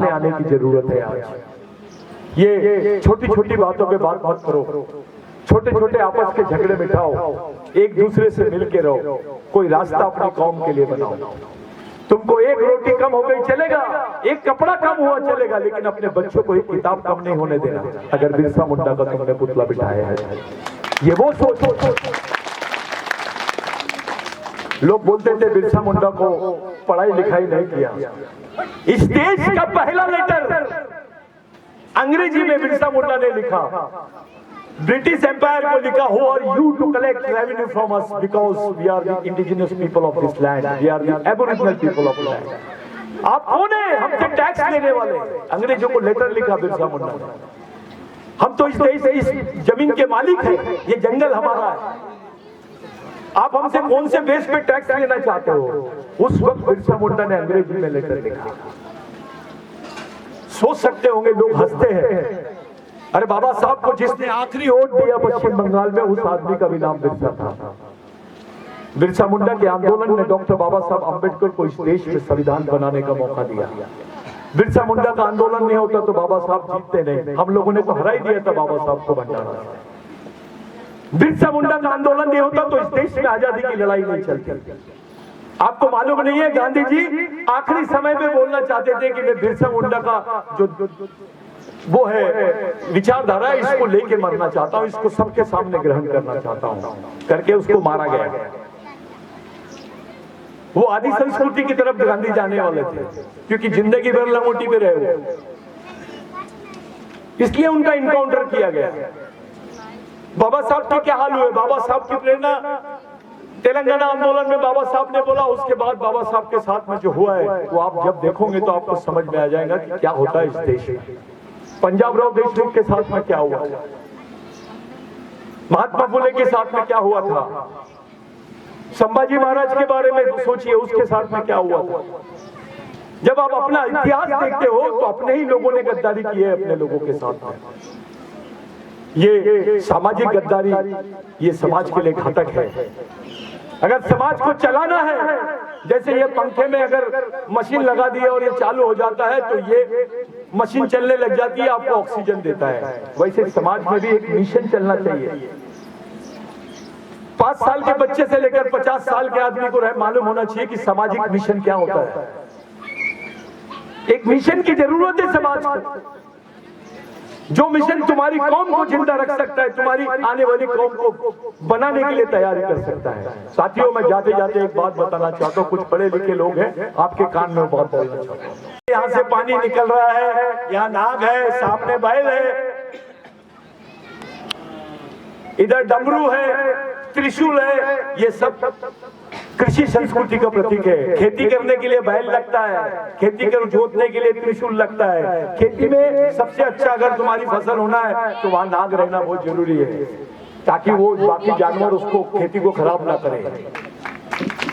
सामने आने की जरूरत है आज। ये छोटी छोटी बातों पे बात मत करो, छोटे छोटे आपस के झगड़े मिटाओ, एक दूसरे से मिलके रहो, कोई रास्ता अपनी कौम के लिए बनाओ। तुमको एक रोटी कम हो गई चलेगा, एक कपड़ा कम हुआ चलेगा, लेकिन अपने बच्चों को एक किताब कम नहीं होने देना। अगर बिरसा मुंडा का तुमने पुतला बिठाया है, ये वो सोच। लोग बोलते थे बिरसा मुंडा को पढ़ाई लिखाई नहीं किया। इस देश का पहला लेटर अंग्रेजी में बिरसा मुंडा ने लिखा, ब्रिटिश एम्पायर को लिखा, who are you to collect revenue from us because we are the indigenous people of this land, we are the aboriginal people of land. आप कौन है हमसे टैक्स लेने वाले? अंग्रेजों को लेटर लिखा बिरसा मुंडा ने। हम तो इस देश से, इस जमीन के मालिक हैं, ये जंगल हमारा है, आप हमसे कौन से बेस पे टैक्स लेना चाहते हो? उस वक्त बिरसा मुंडा ने अंग्रेजी में लेटर लिखा। सोच सकते होंगे लोग हंसते हैं, अरे बाबा साहब को जिसने आखिरी वोट दिया पश्चिम बंगाल में, उस आदमी का भी नाम बिरसा था। बिरसा मुंडा के आंदोलन ने डॉक्टर बाबा साहब अम्बेडकर को इस देश में संविधान बनाने का मौका दिया। बिरसा मुंडा का आंदोलन नहीं होता तो बाबा साहब जीतते नहीं। हम लोगों ने तो हरा ही दिया था बाबा साहब को भंडारा। बिरसा मुंडा का आंदोलन नहीं होता तो इस देश में आजादी की लड़ाई नहीं चलती। आपको मालूम नहीं है, गांधी जी आखिरी समय में बोलना चाहते थे कि मैं बिरसा मुंडा का जो वो है विचारधारा है, इसको लेके मरना चाहता हूं, इसको सबके सामने ग्रहण करना चाहता हूं, करके उसको मारा गया। वो आदि संस्कृति की तरफ गांधी जाने वाले थे, क्योंकि जिंदगी भर लंगोटी पे रहे हुए, इसलिए उनका इनकाउंटर किया गया। बाबा साहब के क्या हाल हुए? बाबा साहब की प्रेरणा तेलंगाना आंदोलन में बाबा साहब ने बोला, उसके बाद बाबा साहब के साथ में जो हुआ है वो आप जब देखोगे तो आपको समझ में आ जाएगा कि क्या होता है इस देश में। पंजाब राव देशमुख के साथ में क्या हुआ, महात्मा फुले के साथ में क्या हुआ था, संभाजी महाराज के बारे में सोचिए, उसके साथ में क्या हुआ था। जब आप अपना इतिहास देखते हो तो अपने ही लोगों ने गद्दारी की है अपने लोगों के साथ में। ये सामाजिक गद्दारी ये समाज के लिए घातक है। अगर समाज को चलाना है, जैसे ये पंखे में अगर मशीन लगा दी और ये चालू हो जाता है तो ये मशीन चलने लग जाती है, आपको ऑक्सीजन देता है, वैसे समाज में भी एक मिशन चलना चाहिए। 5 साल के बच्चे से लेकर 50 साल के आदमी को मालूम होना चाहिए कि सामाजिक मिशन क्या होता है। एक मिशन की जरूरत है समाज को, जो मिशन तुम्हारी कौम को जिंदा रख सकता है, तुम्हारी आने वाली कौम को बनाने के लिए तैयारी कर सकता है। साथियों, मैं जाते जाते एक बात बताना चाहता हूँ, कुछ पढ़े लिखे लोग हैं, आपके कान में बात बोलना चाहता हूँ। यहाँ से पानी निकल रहा है, यहाँ नाग है, सामने बैल है, इधर डमरू है, त्रिशूल है, ये सब कृषि संस्कृति का प्रतीक है। खेती करने के लिए बैल लगता है, खेती कर जोतने के लिए त्रिशूल लगता है। खेती में सबसे अच्छा अगर तुम्हारी फसल होना है तो वहां नाग रहना बहुत जरूरी है, ताकि वो बाकी जानवर उसको खेती को खराब ना करें।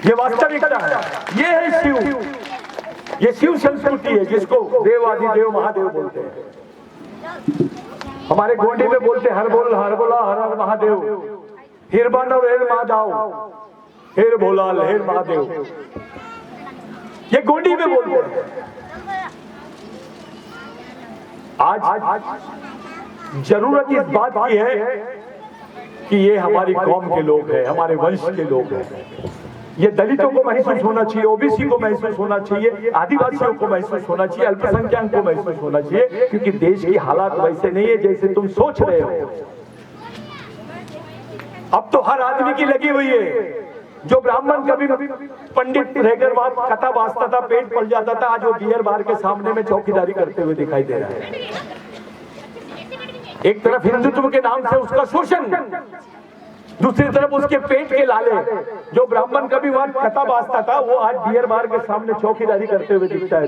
ये वास्तविकता है, ये है शिव, ये शिव संस्कृति है जिसको देवादिदेव महादेव बोलते हैं। हमारे गोंडी में बोलते हर बोला हर हर महादेव, हिरबन और हेर महादाव, हेर भोला हेर महादेव, ये गोंडी में बोलते हैं। आज जरूरत इस बात की है कि ये हमारी कौम के लोग हैं, हमारे वंश के लोग हैं। ये दलितों को महसूस होना चाहिए, ओबीसी को महसूस होना चाहिए, आदिवासियों को महसूस होना चाहिए, अल्पसंख्यक को महसूस होना चाहिए, क्योंकि देश की हालात वैसे नहीं है जैसे तुम सोच रहे हो। अब तो हर आदमी की लगी हुई है। जो ब्राह्मण कभी पंडित रहकर वहां कथा बांधता था, पेट पल जाता था, आज वो बियर बार के सामने में चौकीदारी करते हुए दिखाई दे रहा है। एक तरफ हिंदुत्व के नाम से उसका शोषण, दूसरी तरफ उसके पेट के लाले। जो ब्राह्मण कभी वहां कथा बांधता था, वो आज बियर बार के सामने चौकीदारी करते हुए दिखता है।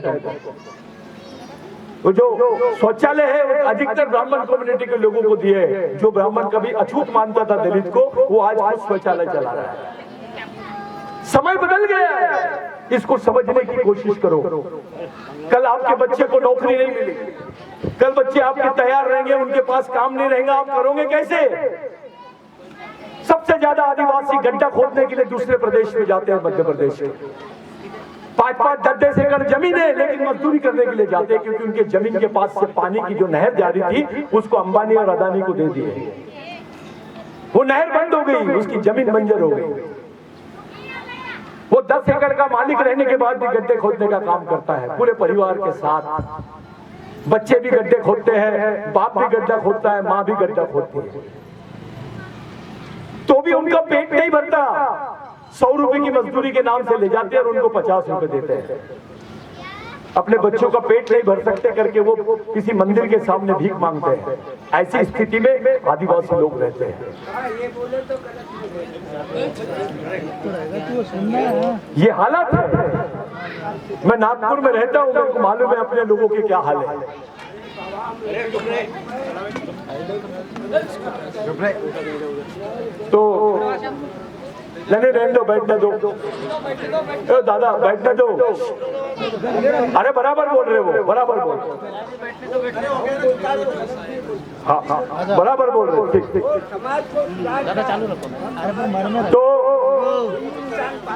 वो जो शौचालय है वो अधिकतर ब्राह्मण कम्युनिटी के लोगों को दिए। जो ब्राह्मण कभी अछूत मानता था दलित को, वो आज शौचालय चला रहा है। समय बदल गया है, इसको समझने की कोशिश करो। कल आपके बच्चे को नौकरी नहीं मिलेगी, कल बच्चे आपके तैयार रहेंगे, उनके पास काम नहीं रहेगा, आप करोगे कैसे? सबसे ज्यादा आदिवासी गड्ढा खोदने के लिए दूसरे प्रदेश में जाते हैं, मध्य प्रदेश में। 5-5, 10-10 एकड़ जमीन है, लेकिन मजदूरी करने के लिए जाते हैं, क्योंकि उनके जमीन के पास से पानी की जो नहर जा रही थी उसको अंबानी और अदानी को दे दिए। वो नहर बंद हो गई, उसकी जमीन बंजर हो गई। वो 10 एकड़ का मालिक रहने के बाद भी गड्ढे खोदने का काम करता है पूरे परिवार के साथ। बच्चे भी गड्ढे खोदते हैं, बाप भी गड्ढा खोदता है, माँ भी गड्ढा खोदती है, तो भी उनका पेट नहीं भरता। 100 रुपए की मजदूरी के नाम से ले जाते हैं और उनको 50 रुपए देते हैं। अपने बच्चों का पेट नहीं भर सकते करके वो किसी मंदिर के सामने भीख मांगते हैं। ऐसी स्थिति में आदिवासी लोग रहते हैं। ये हालत है। मैं नागपुर में रहता हूँ, मेरे को मालूम है अपने लोगों के क्या हाल है। तो नहीं रहने दो, बैठने दो। दादा बैठने दो। अरे बराबर बोल रहे हो, बराबर बोल। हाँ हाँ बराबर बोल रहे हो, ठीक ठीक। तो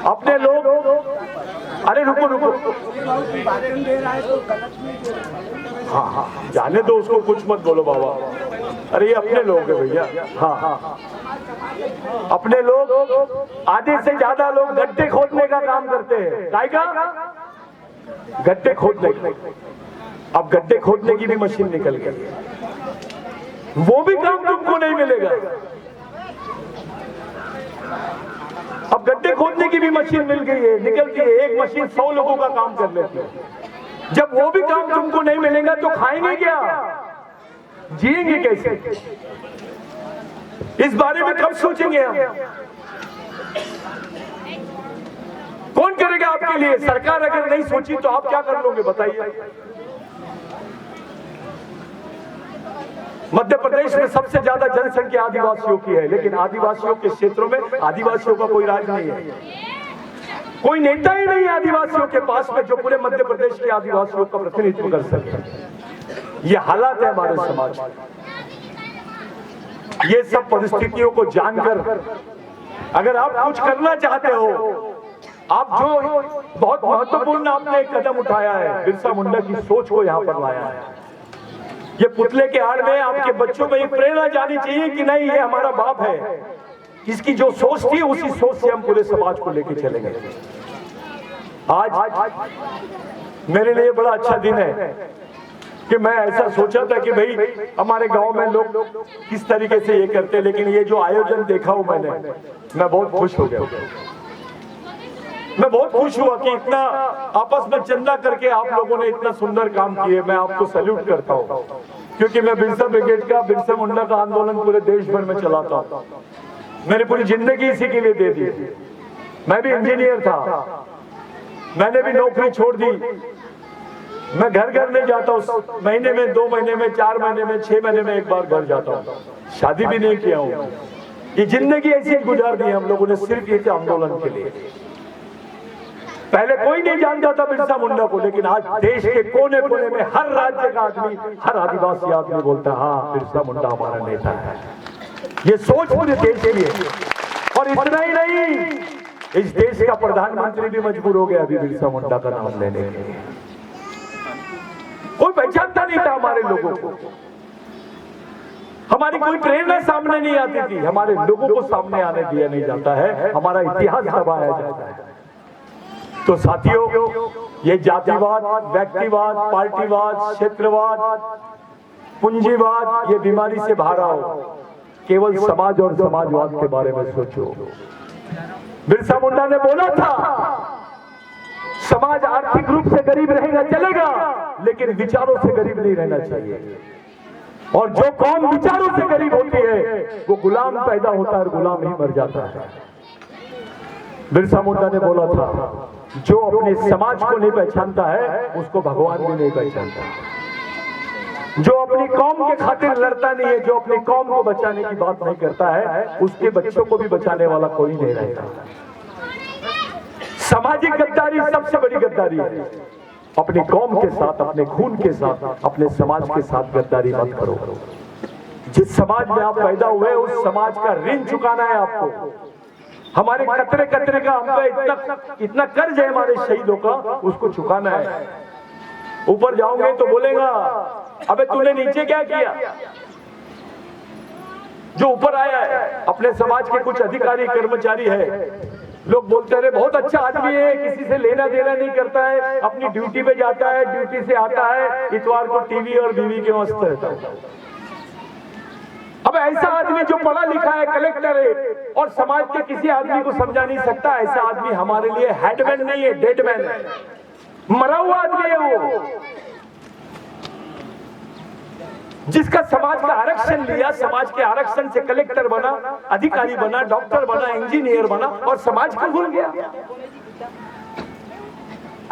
अपने लोग, अरे रुको रुको, हाँ हाँ जाने दो उसको, कुछ मत बोलो बाबा। अरे ये अपने लोग है भैया। हाँ हाँ अपने लोग, आधे से ज्यादा लोग गड्ढे खोदने का काम करते हैं। काय का? गड्ढे खोदने का। अब गड्ढे खोदने की भी मशीन निकल गई, वो भी काम तुमको नहीं मिलेगा। अब गड्ढे खोदने की भी मशीन मिल गई है, निकलती है। एक मशीन 100 लोगों का काम कर लेती है। जब वो भी काम तुमको नहीं मिलेगा तो खाएंगे क्या, जिएंगे कैसे? इस बारे में कब सोचेंगे हम? कौन करेगा आपके लिए? सरकार अगर नहीं सोची तो आप क्या कर लोगे बताइए? मध्य प्रदेश में सबसे ज्यादा जनसंख्या आदिवासियों की है, लेकिन आदिवासियों के क्षेत्रों में आदिवासियों का कोई राज नहीं है। कोई नेता ही नहीं है आदिवासियों के पास में जो पूरे मध्य प्रदेश के आदिवासियों का प्रतिनिधित्व कर सके। ये हालात है हमारे समाज में। ये सब परिस्थितियों को जानकर अगर आप कुछ करना चाहते हो, आप जो बहुत महत्वपूर्ण आपने एक कदम उठाया है, बिरसा मुंडा की सोच को यहाँ पर लाया है। ये पुतले के आड़ में आपके बच्चों में एक प्रेरणा जानी चाहिए कि नहीं, ये हमारा बाप है। इसकी जो सोच थी उसी सोच से हम पूरे समाज को लेकर चलेंगे। आज मेरे लिए बड़ा अच्छा दिन है कि मैं ऐसा सोचा था कि भाई हमारे गांव में लोग किस तरीके से ये करते, लेकिन ये जो आयोजन देखा हूं मैंने, मैं बहुत खुश हो गया। मैं बहुत खुश हुआ कि इतना आपस में चंदा करके आप लोगों ने इतना सुंदर काम किए। मैं आपको सैल्यूट करता हूं, क्योंकि मैं बिरसा ब्रिगेड का, बिरसा मुंडा का आंदोलन पूरे देश भर में चलाता हूं। मैंने पूरी जिंदगी इसी के लिए दे दी। मैं भी इंजीनियर था, मैंने भी नौकरी छोड़ दी। मैं घर घर नहीं जाता हूँ, महीने में, 2 महीने में, 4 महीने में, 6 महीने में एक बार घर जाता हूँ। शादी भी नहीं किया हूँ। ये जिंदगी ऐसी गुजार दी हम लोगों ने सिर्फ ये आंदोलन के लिए। पहले कोई नहीं जानता था बिरसा मुंडा को, लेकिन आज देश के कोने कोने में हर राज्य का आदमी, हर आदिवासी आदमी बोलता है हाँ बिरसा मुंडा हमारा नेता है। ये सोच पूरे देश की है। और इतना ही नहीं, इस देश का प्रधानमंत्री भी मजबूर हो गया अभी बिरसा मुंडा का नाम लेने के लिए। कोई पहचानता नहीं था हमारे लोगों को, हमारी कोई प्रेरणा सामने नहीं आती थी, हमारे लोगों को सामने आने दिया नहीं जाता है, हमारा इतिहास दबाया जाता है। तो साथियों, ये जातिवाद, व्यक्तिवाद, पार्टीवाद, क्षेत्रवाद, पूंजीवाद, ये बीमारी से भरा हो। केवल समाज और समाजवाद के बारे में सोचो। बिरसा मुंडा ने बोला था समाज आर्थिक रूप से गरीब रहेगा चलेगा, लेकिन विचारों से गरीब नहीं रहना चाहिए। और जो कौम विचारों से गरीब होती है वो गुलाम पैदा होता है और गुलाम ही मर जाता है। बिरसा मुंडा ने बोला था जो अपने समाज को नहीं पहचानता है उसको भगवान भी नहीं पहचानता। जो अपनी कौम के खातिर लड़ता नहीं है, जो अपनी कौम को बचाने की बात नहीं करता है, उसके बच्चों को भी बचाने वाला कोई नहीं रहता। सामाजिक गद्दारी सबसे बड़ी गद्दारी है। अपनी कौम के साथ, अपने खून के साथ, अपने समाज के साथ गद्दारी मत करो। जिस समाज में आप पैदा हुए उस समाज का ऋण चुकाना है आपको। हमारे कतरे कतरे का हम पे इतना कर्ज है हमारे शहीदों का, उसको चुकाना है। ऊपर जाओगे तो बोलेगा अबे तूने नीचे क्या किया। जो ऊपर आया है अपने समाज के कुछ अधिकारी कर्मचारी है, लोग बोलते रहे बहुत अच्छा आदमी है, किसी से लेना देना नहीं करता है, अपनी ड्यूटी पे जाता है, ड्यूटी से आता है, इतवार को टीवी और बीवी के मस्त रहता है। अब ऐसा आदमी जो पढ़ा लिखा है, कलेक्टर है और समाज के किसी आदमी को समझा नहीं सकता, ऐसा आदमी हमारे लिए हेडमैन नहीं है, डेडमैन है, मरा हुआ आदमी है वो। जिसका समाज का आरक्षण लिया, समाज के आरक्षण से कलेक्टर बना, अधिकारी बना, डॉक्टर बना, इंजीनियर बना और समाज को भूल गया।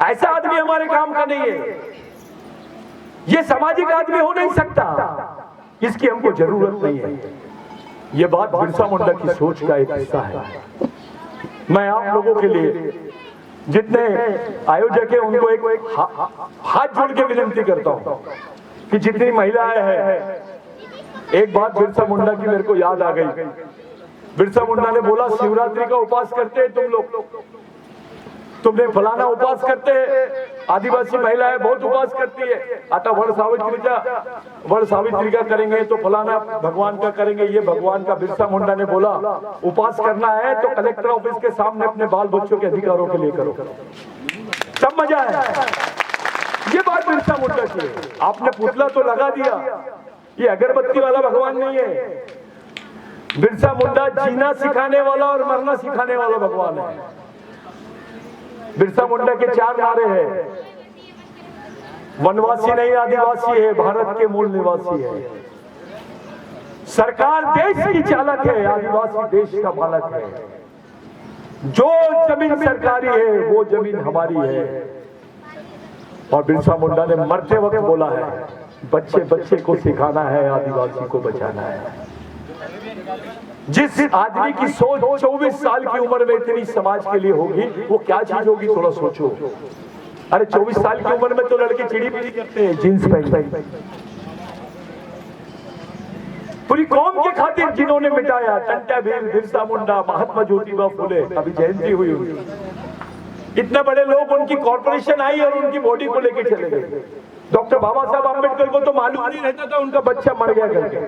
ऐसा आदमी हमारे काम का नहीं है, ये सामाजिक आदमी हो नहीं सकता, इसकी हमको जरूरत नहीं है। ये बात बिरसा मुंडा की सोच का एक हिस्सा है। मैं आप लोगों के लिए जितने आयोजक हैं उनको एक हाथ जोड़ के विनती करता हूं कि जितनी महिलाएं हैं, एक बात बिरसा मुंडा की मेरे को याद आ गई। बिरसा मुंडा ने बोला शिवरात्रि का उपवास करते हैं तुम लोग, तुमने फलाना उपवास करते हैं, आदिवासी महिलाएं बहुत उपवास करती है, अतः वड़ सावित्री का करेंगे तो फलाना भगवान का करेंगे, ये भगवान का। बिरसा मुंडा ने बोला उपवास करना है तो कलेक्टर ऑफिस के सामने अपने बाल बच्चों के अधिकारों के लिए करो, तब मजा है। ये बात बिरसा मुंडा की है। आपने पुतला तो लगा दिया, ये अगरबत्ती वाला भगवान नहीं है। बिरसा मुंडा जीना सिखाने वाला और मरना सिखाने वाला भगवान है। बिरसा मुंडा के 4 नारे हैं, वनवासी नहीं आदिवासी है, भारत के मूल निवासी है, सरकार देश की चालक है, आदिवासी देश का मालक है, जो जमीन सरकारी है वो जमीन हमारी है। और बिरसा मुंडा ने मरते वक्त बोला है बच्चे बच्चे को सिखाना है, आदिवासी को बचाना है। जिस आदमी की सोच 24 साल की उम्र में इतनी समाज के लिए होगी, वो क्या चीज होगी थोड़ा सोचो। अरे 24 साल की उम्र में तो लड़के चिड़ी पिड़ी करते हैं, जींस पहन। पूरी कौम के खातिर जिन्होंने मिटाया, टंटा भील, बिरसा मुंडा, महात्मा ज्योतिबा फुले, अभी जयंती हुई उनकी, इतने बड़े लोग, उनकी कॉर्पोरेशन आई और उनकी बॉडी को लेके चले गए। डॉक्टर बाबा साहब आम्बेडकर को तो मालूम नहीं रहता था उनका बच्चा मर गया करके,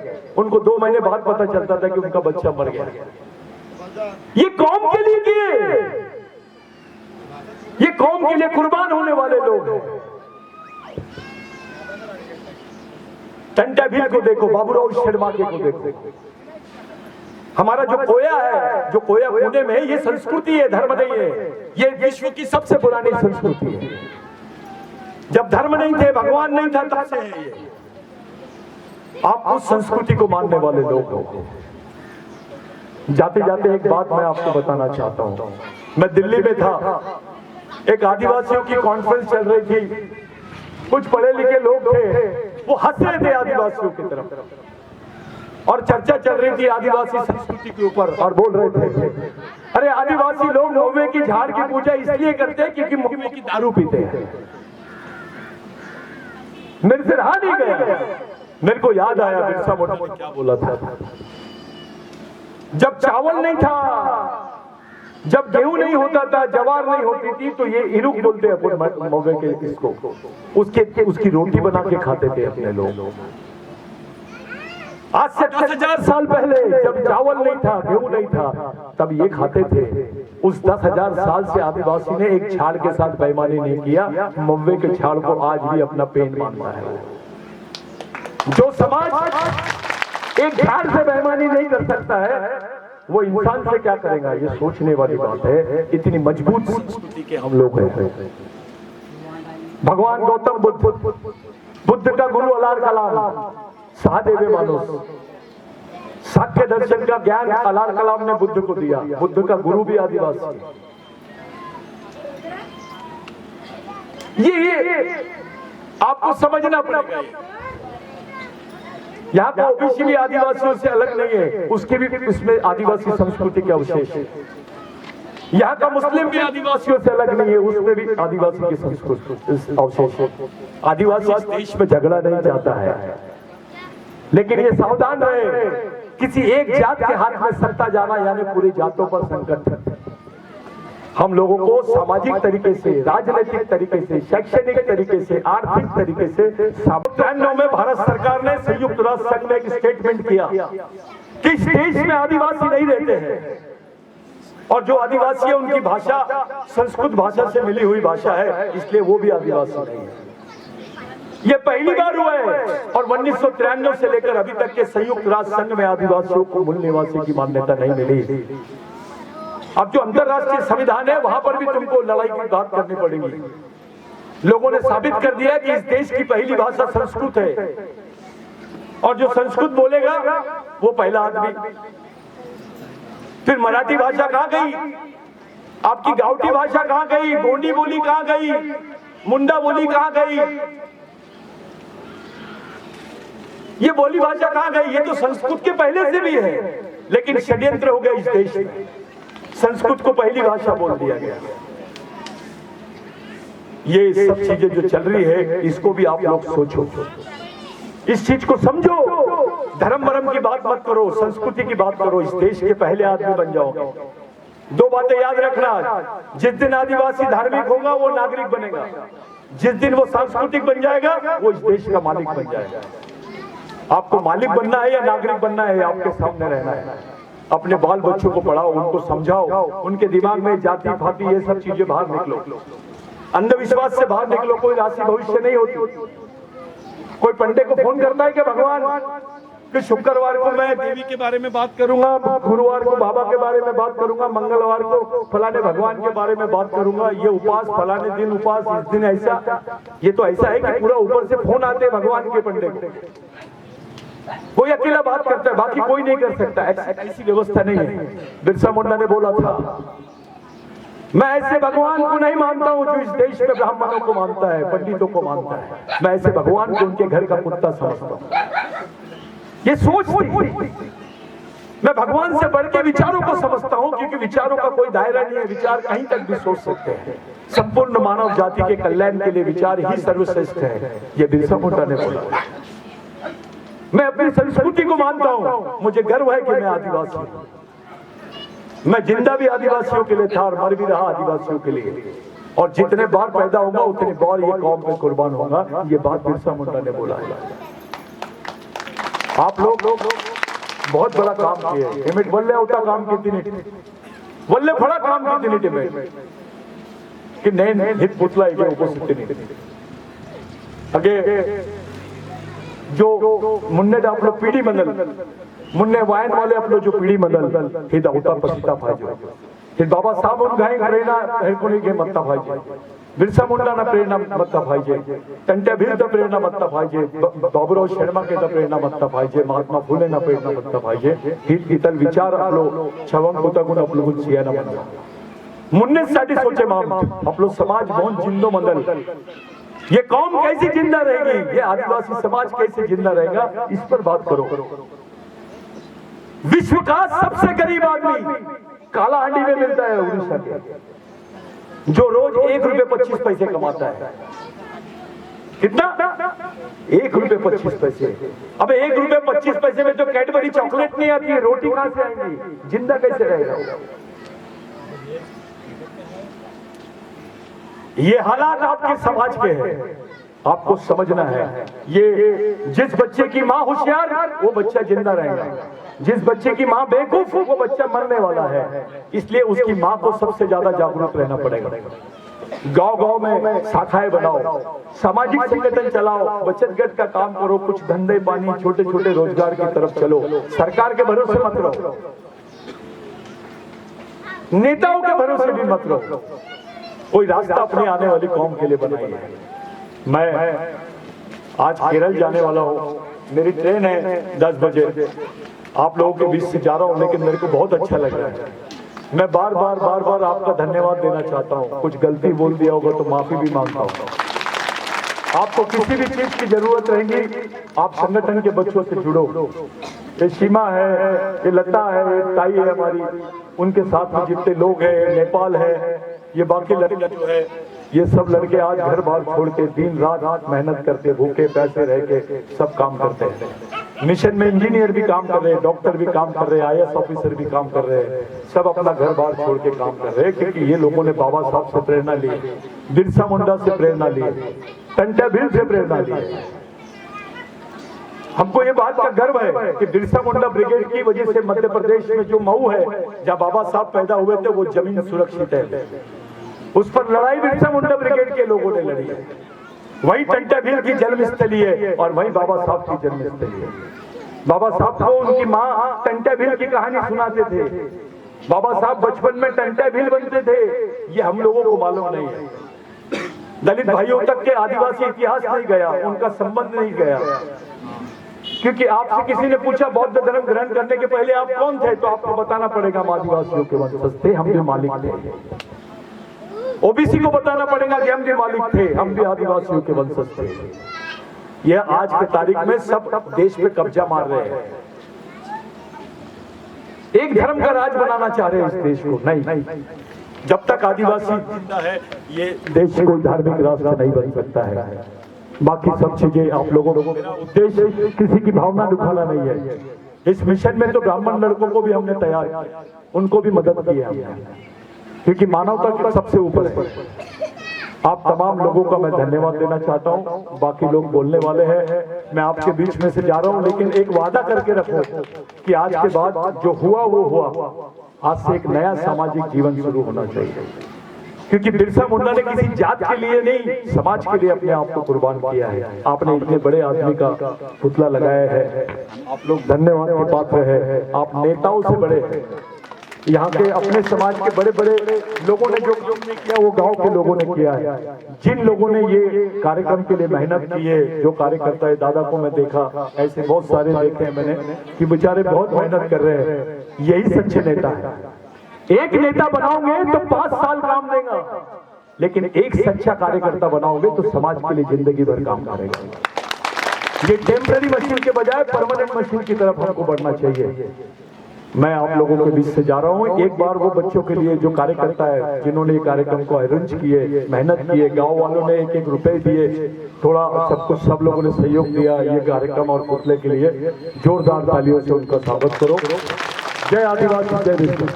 उनको 2 महीने बाद पता चलता था कि उनका बच्चा मर गया। ये कौम के लिए किए, ये कौम के लिए कुर्बान होने वाले लोग हैं। टंटा भील को देखो, बाबूराव शर्मा के को देखो। हमारा जो कोया है, जो कोया पुणे में, ये संस्कृति है, धर्म नहीं है। ये विश्व की सबसे पुरानी संस्कृति है। जब धर्म नहीं थे, भगवान नहीं था, तब से है ये। आप उस संस्कृति को मानने वाले लोग हो। जाते जाते एक बात मैं आपको बताना चाहता हूं। मैं दिल्ली में था, एक आदिवासियों की कॉन्फ्रेंस चल रही थी, कुछ पढ़े लिखे लोग थे, वो हंस रहे थे आदिवासियों की तरफ और चर्चा चल रही थी आदिवासी संस्कृति के ऊपर, और बोल रहे थे अरे आदिवासी लोग महुए की झाड़ की पूजा इसलिए करते हैं क्योंकि महुए की दारू पीते हैं। मेरे से रहा नहीं गया, मेरे को याद आया बिरसा मुंडा ने क्या बोला था। जब चावल नहीं था, जब गेहूं नहीं होता था, जवार नहीं होती थी, तो ये इरुक बोलते हैं अपने मौके के इसको, उसकी रोटी बना के खाते थे अपने लोग। आज से 10,000 साल पहले जब चावल नहीं था, गेहूं नहीं था, तब ये खाते थे। उस 10,000 साल से आदिवासी ने एक झाड़ के साथ बेईमानी नहीं किया। महुए के झाड़ को आज भी अपना पेन मानता है। जो समाज एक झाड़ से बेईमानी नहीं कर सकता है, वो इंसान से क्या करेगा, ये सोचने वाली बात है। इतनी मजबूत संस्कृति के हम लोग हैं। भगवान गौतम बुद्ध का गुरु अलार कलाम, सहदेव मानुष, साक्ष्य दर्शन का ज्ञान अलार कलाम ने बुद्ध को दिया। बुद्ध का गुरु भी आदिवासी। ये आपको समझना पड़ेगा। यहाँ का ओबीसी भी आदिवासियों से अलग नहीं है, उसके भी उसमें आदिवासी संस्कृति के अवशेष है। यहाँ का मुस्लिम भी आदिवासियों से अलग नहीं है, उसमें भी आदिवासी की संस्कृति अवशेष है। आदिवासी इस देश में झगड़ा नहीं चाहता है, लेकिन ये सावधान रहे किसी एक जात के हाथ में सत्ता जाना यानी पूरी जातों पर संकट है। हम लोगों को सामाजिक तरीके से, राजनीतिक तरीके से, शैक्षणिक तरीके से, आर्थिक तरीके से 93 में भारत सरकार ने संयुक्त राष्ट्र संघ में एक स्टेटमेंट किया कि इस देश में आदिवासी नहीं रहते हैं और जो आदिवासी है उनकी भाषा संस्कृत भाषा से मिली हुई भाषा है, इसलिए वो भी आदिवासी नहीं है। ये पहली बार हुआ है और 1993 से लेकर अभी तक के संयुक्त राष्ट्र संघ में आदिवासियों को मूल निवासी की मान्यता नहीं मिली। अब जो अंतरराष्ट्रीय संविधान है वहां पर भी तुमको लड़ाई की बात करनी पड़ेगी। लोगों ने साबित कर दिया कि इस देश की पहली भाषा संस्कृत है और जो संस्कृत बोलेगा वो पहला आदमी। फिर मराठी भाषा कहां गई, आपकी गावठी भाषा कहां गई, गोंडी बोली कहां गई, मुंडा बोली कहां गई, ये बोली भाषा कहां गई? ये तो संस्कृत के पहले से भी है, लेकिन षड्यंत्र हो गया इस देश में, संस्कृत को पहली भाषा बोल दिया गया। ये सब चीजें जो चल रही है इसको भी आप लोग सोचो, इस चीज को समझो। धर्म वरम की बात मत करो, संस्कृति की बात करो। इस देश के पहले आदमी बन जाओगे। दो बातें याद रखना, जिस दिन आदिवासी धार्मिक होगा वो नागरिक बनेगा, जिस दिन वो सांस्कृतिक बन जाएगा वो इस देश का मालिक बन जाएगा। आपको मालिक बनना है या नागरिक बनना है, आपके सामने रहना है। अपने बाल बच्चों को पढ़ाओ, उनको समझाओ, उनके दिमाग में जाति फाति ये सब चीजें बाहर निकलो, अंधविश्वास से बाहर निकलो। कोई राशि भविष्य नहीं होती। कोई पंडित को फोन करता है कि भगवान कि शुक्रवार को मैं देवी के बारे में बात करूंगा, गुरुवार को बाबा के बारे में बात करूंगा, मंगलवार को फलाने भगवान के बारे में बात करूंगा, ये उपास फलाने दिन उपास, इस दिन ऐसा। ये तो ऐसा है कि पूरा ऊपर से फोन आते हैं भगवान के पंडित। कोई अकेला बात करता है, बाकी कोई नहीं कर सकता। ऐसी व्यवस्था नहीं है। बिरसा मुंडा ने बोला था, मैं ऐसे भगवान को नहीं मानता हूं जो इस देश में ब्राह्मणों को मानता है, पंडितों को मानता है। मैं ऐसे भगवान को उनके घर का कुत्ता समझता हूं। ये सोच थी। मैं भगवान से बढ़ के विचारों को समझता हूं, क्योंकि विचारों का कोई दायरा नहीं है। विचार कहीं तक भी सोच सकते हैं। संपूर्ण मानव जाति के कल्याण के लिए विचार ही सर्वश्रेष्ठ है, ये बिरसा मुंडा ने बोला। मैं अपनी संस्कृति को मानता हूं, मुझे गर्व है कि मैं आदिवासी हूं। मैं जिंदा भी आदिवासियों के लिए था और मर भी रहा आदिवासियों के लिए, और जितने बार पैदा होगा उतने बार ये कौम पे कुर्बान होगा। ये बात बिरसा मुंडा ने बोला है। आप लोग बहुत बड़ा काम किए। हिमिट बोलले होता काम किती बोलले फळा काम किती टिमेट कि नहीं हित पुतला है उपस्थिति अगे जो मुन्ने आपलं पिढी मंडल मुन्ने वायन वाले आपलं जो पिढी मंडल हे दावता पसिता पाहिजे। हे बाबासाहेब घाई प्रेरणा हे कोणी घे मत्ता पाहिजे, बिरसा मुंडा प्रेरणा मत्ता पाहिजे, त्यांच्या विरुद्ध प्रेरणा मत्ता पाहिजे, बाबूराव शेडमाकेचा प्रेरणा मत्ता पाहिजे, महात्मा फुलेना प्रेरणा मत्ता पाहिजे। हित इतर विचार आपलो छवंग पुतगुण आपलो सियाना म्हणा मुन्ने साठी सोचे माम आपलो समाज बहुत जिंदो मंडल। ये कौम कैसी जिंदा रहेगी, ये आदिवासी समाज कैसे जिंदा रहेगा, इस पर बात करो। विश्व का सबसे गरीब आदमी काला हांडी में मिलता है उड़ीसा के, जो रोज 1 रुपये 25 पैसे कमाता है। कितना? 1 रुपये 25 पैसे। अब 1 रुपये 25 पैसे में तो कैडबरी चॉकलेट नहीं आती है, रोटी कहां से आएगी, जिंदा कैसे रहेगा? ये हालात आपके समाज के हैं, आपको समझना है। ये जिस बच्चे की माँ होशियार वो बच्चा जिंदा रहेगा, जिस बच्चे की माँ बेवकूफ वो बच्चा मरने वाला है। इसलिए उसकी माँ को सबसे ज्यादा जागरूक रहना पड़ेगा। गांव-गांव में शाखाएं बनाओ, सामाजिक संगठन चलाओ, बचत गट का काम करो, कुछ धंधे पानी छोटे छोटे रोजगार की तरफ चलो। सरकार के भरोसे मत रहो, नेताओं के भरोसे भी मत रहो। कोई रास्ता अपने आने वाली कौम के लिए बनाइए। मैं आज केरल जाने वाला हूँ, मेरी ट्रेन है 10 बजे। आप लोगों के बीच से जा रहा हूँ, लेकिन मेरे को बहुत अच्छा लग रहा है। मैं बार बार आपका धन्यवाद देना चाहता हूँ। कुछ गलती बोल दिया होगा तो माफी भी मांगता हूँ। आपको किसी भी चीज की जरूरत रहेगी, आप संगठन के बच्चों से जुड़ो। ये सीमा है, ये लता है, ये ताई है हमारी, उनके साथ में जितने लोग हैं, नेपाल है, ये बाकी लड़के जो है, ये सब लड़के आज घर बार छोड़ के दिन रात मेहनत करते, भूखे प्यासे रह के सब काम करते हैं। मिशन में इंजीनियर भी काम कर रहे हैं, डॉक्टर भी काम कर रहे हैं, IAS ऑफिसर भी काम कर रहे हैं, सब अपना घर बार छोड़ के काम कर रहे हैं, क्योंकि ये लोगों ने बाबा साहब से प्रेरणा ली, बिरसा मुंडा से प्रेरणा ली, टंटा भील से प्रेरणा ली। हमको ये बात का गर्व है कि बिरसा मुंडा ब्रिगेड की वजह से मध्य प्रदेश में जो मऊ है, जहाँ बाबा साहब पैदा हुए थे, वो जमीन सुरक्षित है। उस पर लड़ाई बिरसा मुंडा ब्रिगेड के लोगों ने लड़ी है। वही टंटा भील की जन्मस्थली है और वही बाबा साहब की जन्मस्थली है। बाबा साहब को उनकी माँ टंटा भील की कहानी सुनाते थे। बाबा साहब बचपन में टंटा भील बनते थे, ये हम लोगों को मालूम नहीं है। दलित भाइयों तक के आदिवासी इतिहास नहीं गया, उनका संबंध नहीं गया, क्योंकि आपसे किसी ने पूछा बौद्ध धर्म ग्रहण करने के पहले आप कौन थे, तो आपको बताना पड़ेगा हम आदिवासियों के वंशज थे, हम भी मालिक थे। ओबीसी को बताना पड़ेगा कि हम भी मालिक थे, हम भी आदिवासियों के वंशज थे। यह आज की तारीख में सब देश पे कब्जा मार रहे हैं, एक धर्म का राज बनाना चाह रहे हैं इस देश को। नहीं, जब तक आदिवासी जिंदा है ये देश कोई धार्मिक राष्ट्र नहीं बन सकता है। बाकी सब चीजें आप लोगों को, उद्देश्य किसी की भावना दुखाना नहीं है। इस मिशन में तो ब्राह्मण लड़कों को भी हमने तैयार किया, उनको भी मदद की है हमने, क्योंकि मानवता के सबसे ऊपर है। आप तमाम लोगों का मैं धन्यवाद देना चाहता हूं। बाकी लोग बोलने वाले हैं, मैं आपके बीच में से जा रहा हूं, लेकिन एक वादा करके रखो कि आज के बाद जो हुआ वो हुआ। आज से एक नया सामाजिक जीवन शुरू होना चाहिए, क्योंकि बिरसा मुंडा ने किसी जात के लिए नहीं, समाज के लिए अपने आप को कुर्बान किया है। आपने इतने बड़े आदमी का पुतला लगाया है, आप लोग धन्यवाद के पात्र है। आप नेताओं से बड़े हैं, यहाँ के अपने समाज के बड़े बड़े लोगों ने जो नहीं किया वो गांव के लोगों ने किया है। जिन लोगों ने ये कार्यक्रम के लिए मेहनत की है, जो कार्यकर्ता है, दादा को मैं देखा, ऐसे बहुत सारे देखे हैं मैंने कि बेचारे बहुत मेहनत कर रहे हैं। यही सच्चे नेता है। एक नेता बनाओगे तो 5 साल काम देगा, लेकिन एक सच्चा कार्यकर्ता बनाओगे तो समाज के लिए जिंदगी भर काम करेगा। ये टेम्पररी मशीन के बजाय परमानेंट मशीन की तरफ हमको बढ़ना चाहिए। मैं आप लोगों के बीच से जा रहा हूँ। एक बार वो बच्चों के लिए जो कार्यकर्ता है, जिन्होंने ये कार्यक्रम को अरेंज किए, मेहनत किए, गांव वालों ने 1-1 रुपए दिए, थोड़ा सब कुछ सब लोगों ने सहयोग दिया ये कार्यक्रम और पुतले के लिए, जोरदार तालियों से उनका स्वागत करो। जय आदिवासी, जय विष्णु।